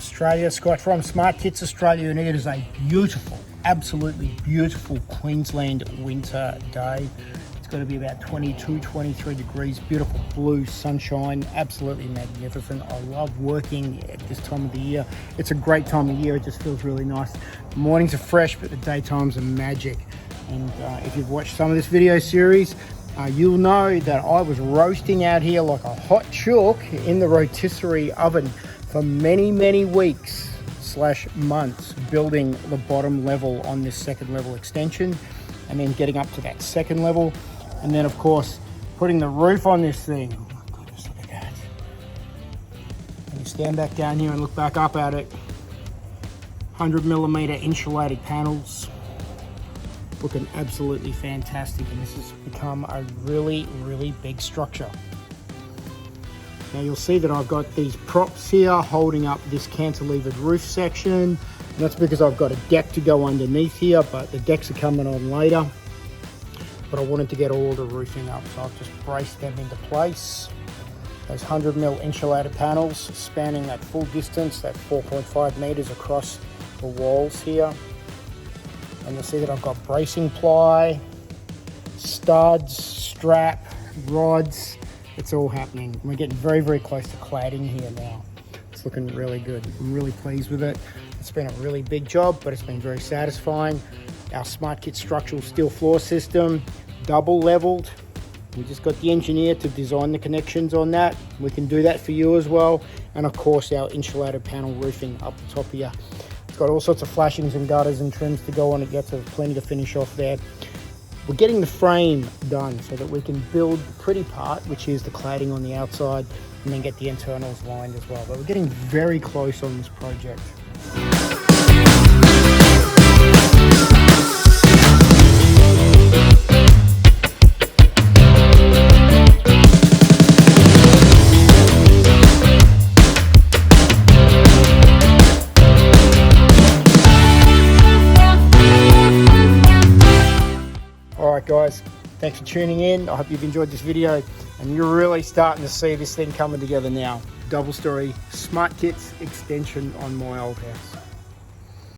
Australia. Scott from Smartkits Australia, and it is a beautiful, absolutely beautiful Queensland winter day. It's going to be about 22, 23 degrees, beautiful blue sunshine, absolutely magnificent. I love working at this time of the year. It's a great time of year. It just feels really nice. The mornings are fresh, but the daytimes are magic. And if you've watched some of this video series, you'll know that I was roasting out here like a hot chook in the rotisserie oven for many, many weeks / months, building the bottom level on this second level extension, and then getting up to that second level, and then of course putting the roof on this thing. Oh my goodness, look at that. And you stand back down here and look back up at it. 100mm insulated panels, looking absolutely fantastic, and this has become a really, really big structure. Now you'll see that I've got these props here holding up this cantilevered roof section, and that's because I've got a deck to go underneath here, but the decks are coming on later. But I wanted to get all the roofing up, so I've just braced them into place. Those 100mm insulated panels spanning that full distance, that 4.5 meters across the walls here. And you'll see that I've got bracing ply, studs, strap, rods. It's all happening. We're getting very, very close to cladding here now. It's looking really good. I'm really pleased with it. It's been a really big job, but it's been very satisfying. Our Smartkit structural steel floor system, double leveled. We just got the engineer to design the connections on that. We can do that for you as well. And of course, our insulated panel roofing up the top here. It's got all sorts of flashings and gutters and trims to go on it yet, so there's plenty to finish off there. We're getting the frame done so that we can build the pretty part, which is the cladding on the outside, and then get the internals lined as well. But we're getting very close on this project. Alright guys, thanks for tuning in. I hope you've enjoyed this video, and you're really starting to see this thing coming together now. Double story Smartkits extension on my old house.